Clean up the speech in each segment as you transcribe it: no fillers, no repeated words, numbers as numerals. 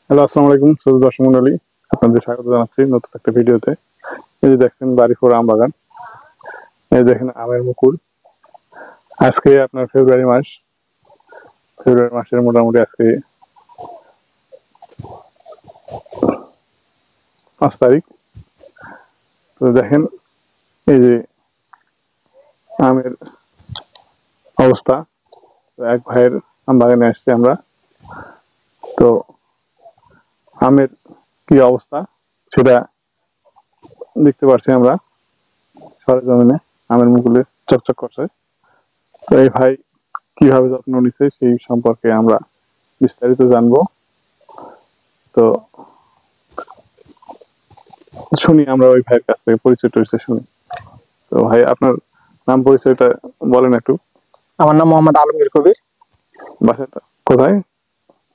Hello, আসসালামু আলাইকুম শ্রোতা দর্শক মণ্ডলী। আপনাদের স্বাগত জানাচ্ছি নতুন একটা ভিডিওতে। এই যে দেখছেন বাড়িপুর আম বাগান। এই দেখেন আমের মুকুল। আজকে আপনার ফেব্রুয়ারি মাস। ফেব্রুয়ারি মাসের মোটামুটি আজকে 5 তারিখ। তো দেখেন এই যে আমের অবস্থা। এক ভাইয়ের আম বাগানে আসছি আমরা। তো আমের কি অবস্থা সেটা দেখতে পাচ্ছি আমরা সরেজমিনে। আমের মুকুলে চকচক করছে। তো এই ভাই কিভাবে যত্ন নিচ্ছে সেই সম্পর্কে আমরা বিস্তারিত জানবো। তো শুনি আমরা ওই ভাইয়ের কাছ থেকে পরিচয় টরিচয় শুনি। তো ভাই আপনার নাম পরিচয়টা বলেন একটু। আমার নাম মোহাম্মদ আলমগীর কবির। বাসাটা কোথায়?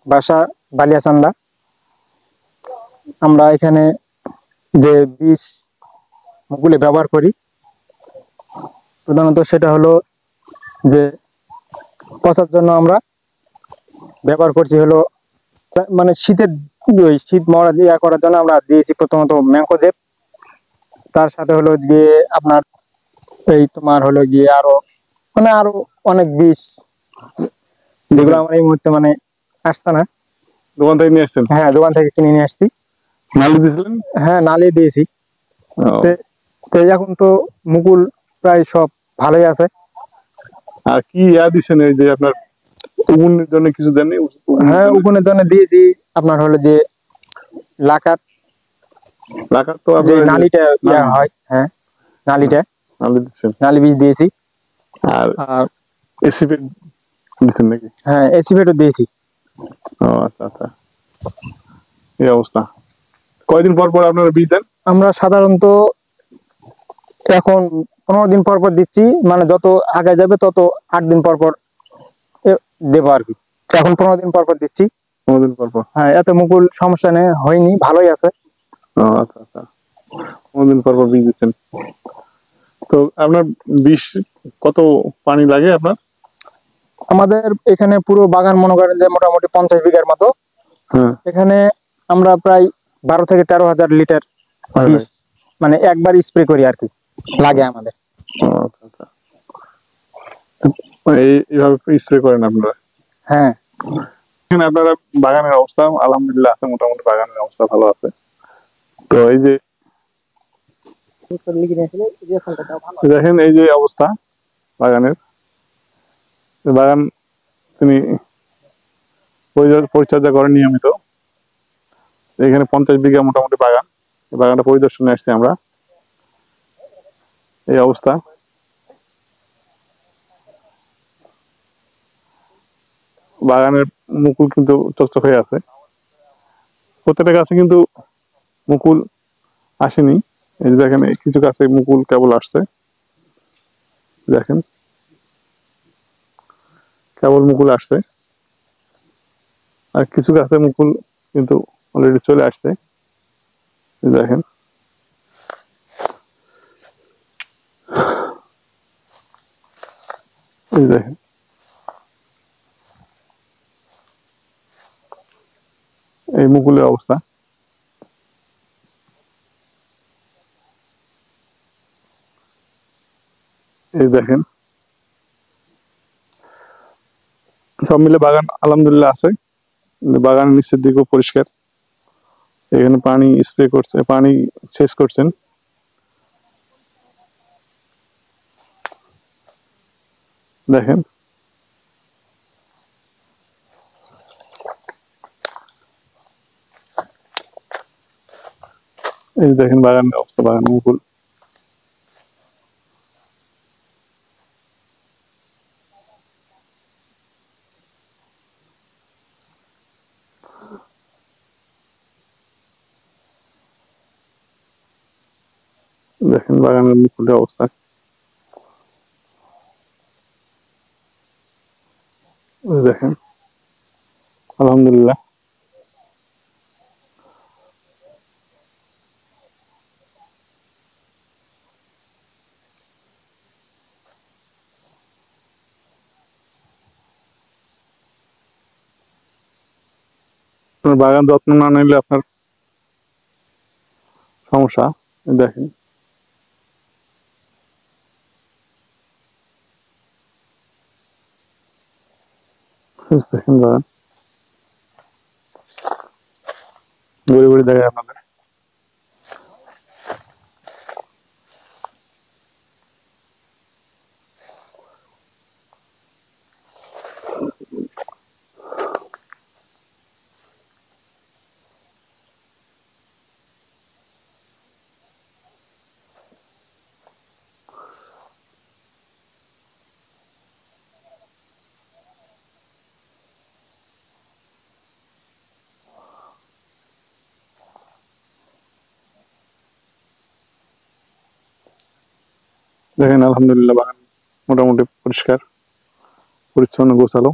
বাসা বালিয়াচান্দা। আমরা এখানে যে বীজ মুকুলে ব্যবহার করি প্রধানত সেটা হলো যে পচার জন্য আমরা ব্যবহার করছি হলো মানে শীতের ওই শীত মরা দিয়ে করার জন্য আমরা দিয়েছি প্রথমত ম্যাঙ্কোজেব, তার সাথে হলো গিয়ে আপনার এই তোমার হলো গিয়ে আরো অনেক বীজ যেগুলো আমার এই মুহূর্তে মানে আসছে না। দোকান থেকে নিয়ে আসছেন? হ্যাঁ, দোকান থেকে কিনে নিয়ে আসছি। নালি দিয়েছিলেন? হ্যাঁ, নালি দিয়েছি। তো এখন তো মুকুল প্রায় সব ভালোই আছে। আর কি দিচ্ছেন এই যে আপনার উগুনের জন্য কিছু দেননি? হ্যাঁ, উকুনের জন্য দিয়েছি আপনার হলো যে লাকাত লাকাত তো যে আপনার নালিটা হয়, হ্যাঁ নালিটা নালি দিচ্ছেন। নালি বীজ দিয়েছি। আর আর এসিপেট দিচ্ছেন নাকি? হ্যাঁ, এসিফেটও দিয়েছি। ও আচ্ছা আচ্ছা, এই অবস্থা। কয়দিন পর পর আপনারা বীজ দেন? আমরা সাধারণত এখন 15 দিন পর পর দিচ্ছি, মানে যত আগে যাবে তত 8 দিন পর পর দেবো আর কি। এখন 15 দিন পর পর দিচ্ছি। 15 দিন পর পর? হ্যাঁ, এত মুকুল সমস্যা নেই, হয়নি, ভালোই আছে। ও আচ্ছা আচ্ছা, 15 দিন পর পর বীজ দিচ্ছেন। তো আপনার বিষ কত পানি লাগে আপনার? আমাদের এখানে পুরো বাগান মনে করেন যে মোটামুটি 50 বিঘার মতো। এখানে আমরা প্রায় 12 থেকে 13,000 লিটার বিষ মানে একবার স্প্রে করি আর কি, লাগে আমাদের। এইভাবে স্প্রে করেন আপনারা? হ্যাঁ, এখানে আপনারা বাগানের অবস্থা আলহামদুলিল্লাহ আছে, মোটামুটি বাগানের অবস্থা ভালো আছে। তো এই যে দেখেন এই যে অবস্থা বাগানের, বাগান তিনি পরিচর্যা করেন নিয়মিত। এখানে 50 বিঘা মোটামুটি বাগান। বাগানটা পরিদর্শনে আসছি আমরা। এই অবস্থা। বাগানের মুকুল কিন্তু চকচক হয়ে আছে। প্রত্যেকটা গাছে কিন্তু মুকুল আসেনি। এই যে দেখেন কিছু গাছে মুকুল কেবল আসছে, দেখেন কেবল মুকুল আসছে। আর কিছু গাছে মুকুল কিন্তু অলরেডি চলে আসছে, দেখেন। এই দেখেন এই মুকুলের অবস্থা। এই দেখেন সব মিলে বাগান আলহামদুলিল্লাহ আছে। বাগানের নিচের দিকেও পরিষ্কার। এখানে পানি স্প্রে করছে, পানি শেষ করছেন। দেখেন এই দেখেন বাগানের অবস্থা, বাগান মুকুল। দেখেন বাগানের মুকুলের অবস্থা। দেখেন আলহামদুলিল্লাহ। আপনার বাগান যত্ন না নিলে আপনার সমস্যা। দেখেন দেখেন বাগান ঘুরে ঘুরে দেখে আপনাদের। দেখেন আলহামদুলিল্লাহ বাগান মোটামুটি পরিষ্কার পরিচ্ছন্ন গোছালো।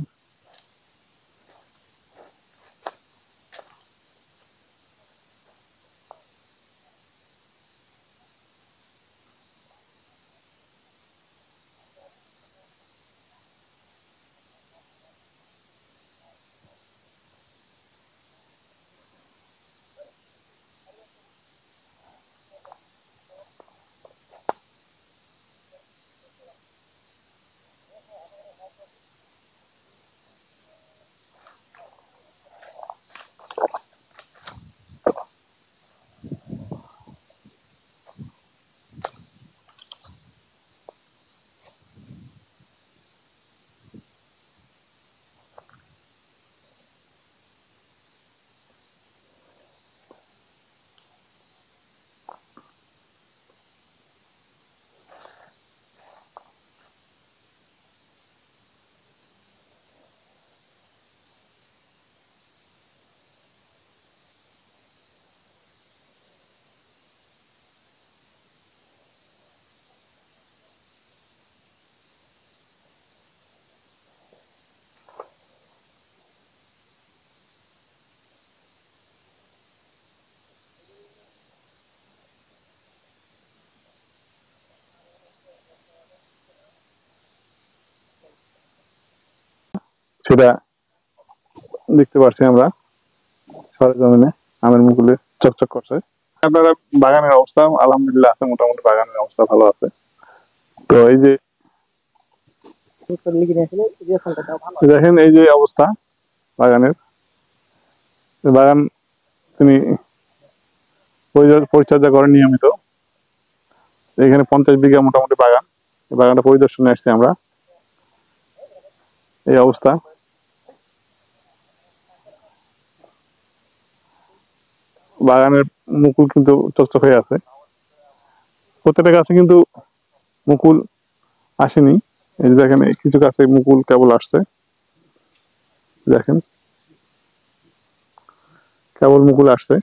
সেটা দেখতে পাচ্ছি আমরা সরেজমিনে আমের মুকুলে চকচক করছে। আপনারা বাগানের অবস্থা আলহামদুলিল্লাহ আছে, মোটামুটি বাগানের অবস্থা ভালো আছে। তো এই যে দেখেন এই যে অবস্থা বাগানের, বাগান তিনি পরিচর্যা করেন নিয়মিত। এখানে 50 বিঘা মোটামুটি বাগান, এই বাগানটা পরিদর্শনে আসছি আমরা। এই অবস্থা, বাগানের মুকুল কিন্তু চকচক হয়ে আছে। প্রত্যেকটা গাছে কিন্তু মুকুল আসেনি। এই যে দেখেন কিছু গাছে মুকুল কেবল আসছে, দেখেন কেবল মুকুল আসছে।